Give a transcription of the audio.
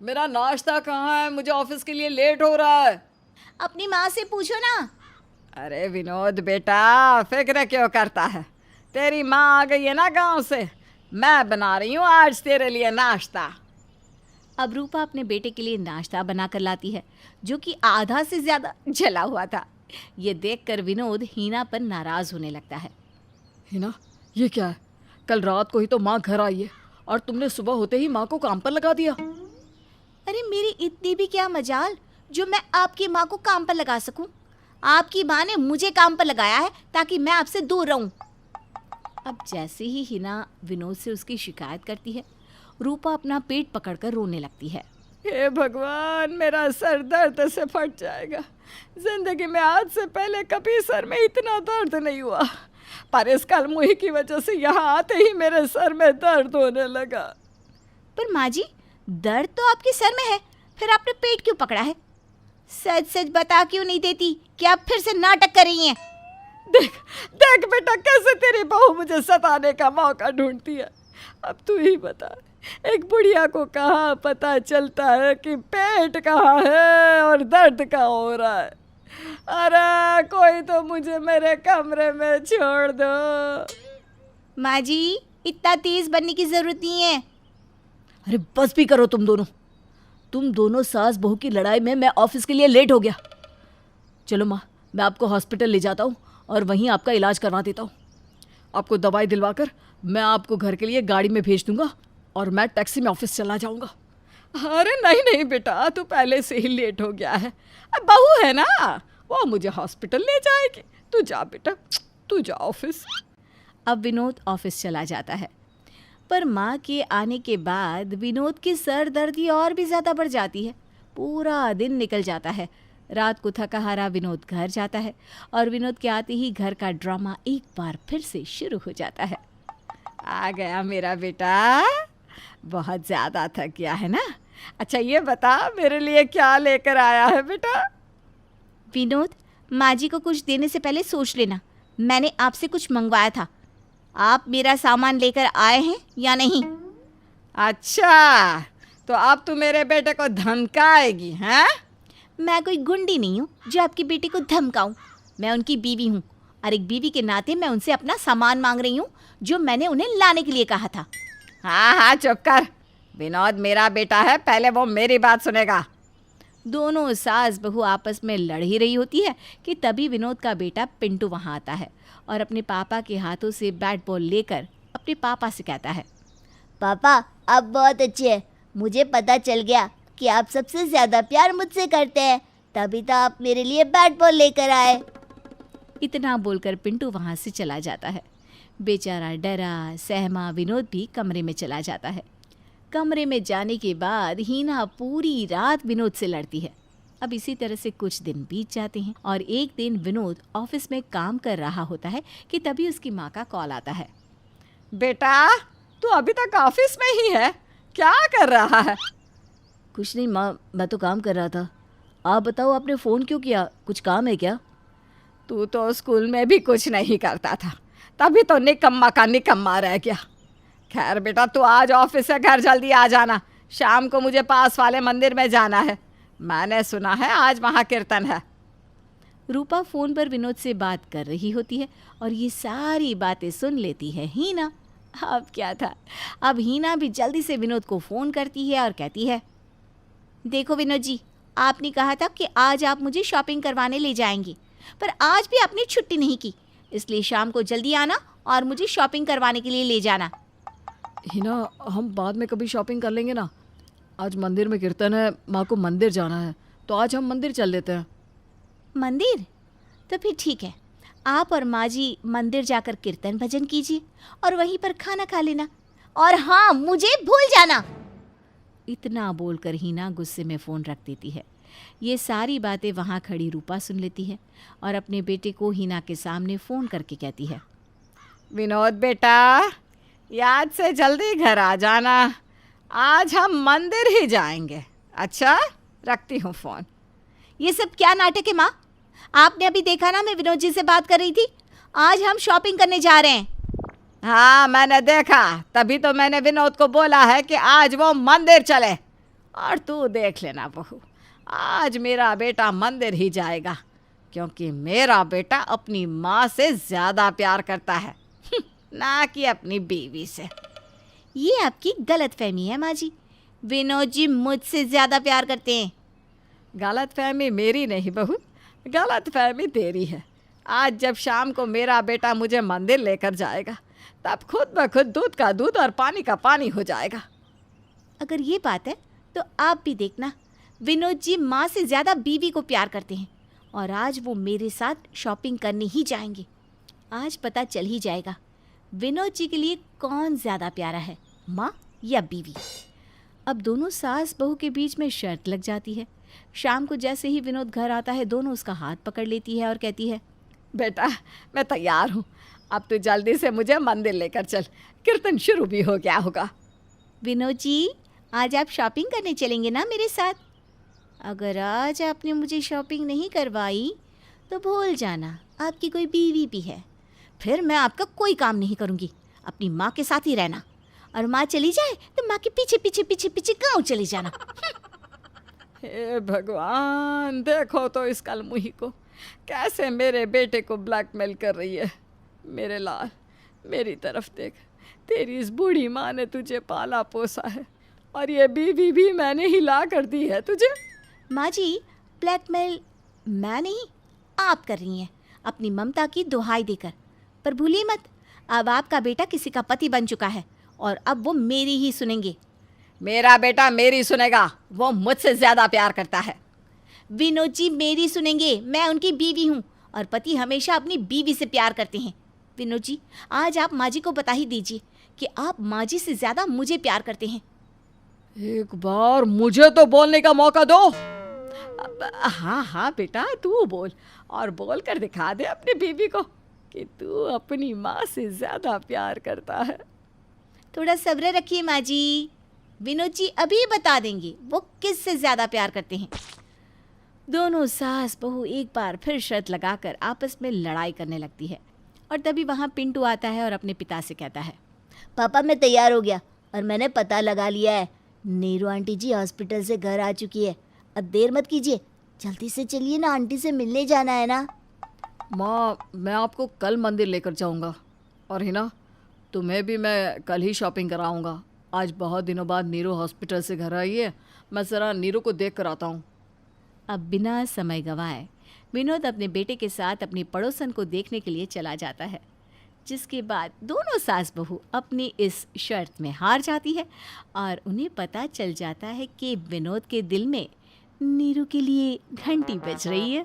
मेरा नाश्ता कहाँ है? मुझे ऑफिस के लिए लेट हो रहा है। अपनी माँ से पूछो ना। अरे विनोद बेटा, फिक्र क्यों करता है? तेरी माँ आ गई है ना गांव से, मैं बना रही हूँ आज तेरे लिए नाश्ता। अब रूपा अपने बेटे के लिए नाश्ता बनाकर लाती है, जो कि आधा से ज्यादा जला हुआ था। ये देखकर विनोद हीना पर नाराज होने लगता है। हिना, ये क्या है? कल रात को ही तो माँ घर आई है और तुमने सुबह होते ही माँ को काम पर लगा दिया। अरे मेरी इतनी भी क्या मजाल जो मैं आपकी माँ को काम पर लगा सकूं। आपकी माँ ने मुझे काम पर लगाया है ताकि मैं आपसे दूर रहूं। अब जैसे ही हिना विनोद से उसकी शिकायत करती है, रूपा अपना पेट पकड़कर रोने लगती है। हे भगवान, मेरा सर दर्द से फट जाएगा। जिंदगी में आज से पहले कभी सर में इतना दर्द नहीं हुआ, पर इस कलमुही की वजह से यहाँ आते ही मेरे सर में दर्द होने लगा। पर माँ जी, दर्द तो आपके सर में है, फिर आपने पेट क्यों पकड़ा है? सच सच बता क्यों नहीं देती कि आप फिर से नाटक कर रही हैं? देख देख बेटा, कैसे तेरी बहू मुझे सताने का मौका ढूंढती है। अब तू ही बता, एक बुढ़िया को कहाँ पता चलता है कि पेट कहाँ है और दर्द कहाँ हो रहा है। अरे कोई तो मुझे मेरे कमरे में छोड़ दो। माँ जी, इतना तेज बनने की जरूरत नहीं है। अरे बस भी करो तुम दोनों सास बहू की लड़ाई में मैं ऑफिस के लिए लेट हो गया। चलो माँ, मैं आपको हॉस्पिटल ले जाता हूँ और वहीं आपका इलाज करवा देता हूँ। आपको दवाई दिलवाकर मैं आपको घर के लिए गाड़ी में भेज दूंगा और मैं टैक्सी में ऑफिस चला जाऊंगा। अरे नहीं नहीं बेटा, तू पहले से ही लेट हो गया है। अब बहू है ना, वो मुझे हॉस्पिटल ले जाएगी। तू जा बेटा, तू जा ऑफिस। अब विनोद ऑफिस चला जाता है, पर माँ के आने के बाद विनोद की सर दर्दी और भी ज़्यादा बढ़ जाती है। पूरा दिन निकल जाता है। रात को थका हारा विनोद घर जाता है और विनोद के आते ही घर का ड्रामा एक बार फिर से शुरू हो जाता है। आ गया मेरा बेटा, बहुत ज़्यादा थक गया है ना? अच्छा ये बता, मेरे लिए क्या लेकर आया है बेटा? विनोद, माँ जी को कुछ देने से पहले सोच लेना, मैंने आपसे कुछ मंगवाया था। आप मेरा सामान लेकर आए हैं या नहीं? अच्छा, तो अब तू मेरे बेटे को धमकाएगी हैं? मैं कोई गुंडी नहीं हूँ जो आपकी बेटी को धमकाऊं। मैं उनकी बीवी हूँ और एक बीवी के नाते मैं उनसे अपना सामान मांग रही हूँ जो मैंने उन्हें लाने के लिए कहा था। हाँ हाँ चुप कर। विनोद मेरा बेटा है, पहले वो मेरी बात सुनेगा। दोनों सास बहू आपस में लड़ ही रही होती है कि तभी विनोद का बेटा पिंटू वहाँ आता है और अपने पापा के हाथों से बैट बॉल लेकर अपने पापा से कहता है, पापा आप बहुत अच्छे हैं। मुझे पता चल गया कि आप सबसे ज़्यादा प्यार मुझसे करते हैं, तभी तो आप मेरे लिए बैट बॉल लेकर आए। इतना बोलकर पिंटू वहाँ से चला जाता है। बेचारा डरा सहमा विनोद भी कमरे में चला जाता है। कमरे में जाने के बाद हीना पूरी रात विनोद से लड़ती है। अब इसी तरह से कुछ दिन बीत जाते हैं और एक दिन विनोद ऑफिस में काम कर रहा होता है कि तभी उसकी माँ का कॉल आता है। बेटा, तू अभी तक ऑफिस में ही है? क्या कर रहा है? कुछ नहीं माँ, मैं तो काम कर रहा था। आप बताओ, आपने फ़ोन क्यों किया? कुछ काम है क्या? तू तो स्कूल में भी कुछ नहीं करता था, तभी तो निकम्मा का निकम्मा रह गया। खैर बेटा, तू आज ऑफिस से घर जल्दी आ जाना। शाम को मुझे पास वाले मंदिर में जाना है। मैंने सुना है आज वहाँ कीर्तन है। रूपा फ़ोन पर विनोद से बात कर रही होती है और ये सारी बातें सुन लेती है हीना। अब क्या था, अब हीना भी जल्दी से विनोद को फ़ोन करती है और कहती है, देखो विनोद जी, आपने कहा था कि आज आप मुझे शॉपिंग करवाने ले जाएंगे, पर आज भी आपने छुट्टी नहीं की, इसलिए शाम को जल्दी आना और मुझे शॉपिंग करवाने के लिए ले जाना। हिना, हम बाद में कभी शॉपिंग कर लेंगे ना। आज मंदिर में कीर्तन है, माँ को मंदिर जाना है, तो आज हम मंदिर चल लेते हैं। मंदिर? तो फिर ठीक है, आप और माँ जी मंदिर जाकर कीर्तन भजन कीजिए और वहीं पर खाना खा लेना। और हाँ, मुझे भूल जाना। इतना बोलकर हीना गुस्से में फ़ोन रख देती है। ये सारी बातें वहाँ खड़ी रूपा सुन लेती है और अपने बेटे को हीना के सामने फ़ोन करके कहती है, विनोद बेटा, याद से जल्दी घर आ जाना। आज हम मंदिर ही जाएंगे। अच्छा, रखती हूँ फ़ोन। ये सब क्या नाटक है माँ? आपने अभी देखा ना, मैं विनोद जी से बात कर रही थी। आज हम शॉपिंग करने जा रहे हैं। हाँ मैंने देखा, तभी तो मैंने विनोद को बोला है कि आज वो मंदिर चले। और तू देख लेना बहू, आज मेरा बेटा मंदिर ही जाएगा, क्योंकि मेरा बेटा अपनी माँ से ज़्यादा प्यार करता है ना कि अपनी बीवी से। ये आपकी गलतफहमी है माँ जी। विनोद जी मुझसे ज़्यादा प्यार करते हैं। गलतफहमी मेरी नहीं बहू, गलतफहमी तेरी है। आज जब शाम को मेरा बेटा मुझे मंदिर लेकर जाएगा, तब खुद ब खुद दूध का दूध और पानी का पानी हो जाएगा। अगर ये बात है तो आप भी देखना, विनोद जी माँ से ज़्यादा बीवी को प्यार करते हैं और आज वो मेरे साथ शॉपिंग करने ही जाएंगे। आज पता चल ही जाएगा विनोद जी के लिए कौन ज़्यादा प्यारा है, माँ या बीवी। अब दोनों सास बहू के बीच में शर्त लग जाती है। शाम को जैसे ही विनोद घर आता है, दोनों उसका हाथ पकड़ लेती है और कहती है, बेटा मैं तैयार हूँ, अब तू जल्दी से मुझे मंदिर लेकर चल, कीर्तन शुरू भी हो गया होगा। विनोद जी आज आप शॉपिंग करने चलेंगे ना मेरे साथ? अगर आज आपने मुझे शॉपिंग नहीं करवाई तो भूल जाना आपकी कोई बीवी भी है। फिर मैं आपका कोई काम नहीं करूँगी, अपनी माँ के साथ ही रहना, और माँ चली जाए तो माँ के पीछे पीछे पीछे पीछे गाँव चले जाना। हे भगवान, देखो तो इस कलमुही को, कैसे मेरे बेटे को ब्लैकमेल कर रही है। मेरे लाल, मेरी तरफ देख, तेरी इस बूढ़ी माँ ने तुझे पाला पोसा है और ये बीवी भी मैंने ही ला कर दी है तुझे। माँ जी ब्लैकमेल मैं नहीं, आप कर रही हैं अपनी ममता की दुहाई देकर। पर भूलिए मत, अब आपका बेटा किसी का पति बन चुका है और अब वो मेरी ही सुनेंगे। मेरा बेटा मेरी सुनेगा, वो मुझसे ज़्यादा प्यार करता है। विनोद जी मेरी सुनेंगे, मैं उनकी बीवी हूँ और पति हमेशा अपनी बीवी से प्यार करते हैं। विनोद जी आज आप माँ जी को बता ही दीजिए कि आप माँ जी से ज़्यादा मुझे प्यार करते हैं। एक बार मुझे तो बोलने का मौका दो। हाँ हाँ बेटा, तू बोल और बोल कर दिखा दे अपनी बीवी को कि तू अपनी माँ से ज़्यादा प्यार करता है। थोड़ा सब्र रखिए माँ जी, विनोद जी अभी बता देंगे वो किससे ज़्यादा प्यार करते हैं। दोनों सास बहू एक बार फिर शर्त लगाकर आपस में लड़ाई करने लगती है और तभी वहाँ पिंटू आता है और अपने पिता से कहता है, पापा मैं तैयार हो गया और मैंने पता लगा लिया है, नीरू आंटी जी हॉस्पिटल से घर आ चुकी है। अब देर मत कीजिए, जल्दी से चलिए ना, आंटी से मिलने जाना है ना। माँ मैं आपको कल मंदिर लेकर जाऊंगा और हिना तुम्हें भी मैं कल ही शॉपिंग कराऊंगा। आज बहुत दिनों बाद नीरू हॉस्पिटल से घर आई है, मैं ज़रा नीरू को देख कर आता हूँ। अब बिना समय गंवाए विनोद अपने बेटे के साथ अपनी पड़ोसन को देखने के लिए चला जाता है, जिसके बाद दोनों सास बहू अपनी इस शर्त में हार जाती है और उन्हें पता चल जाता है कि विनोद के दिल में नीरू के लिए घंटी बज रही है।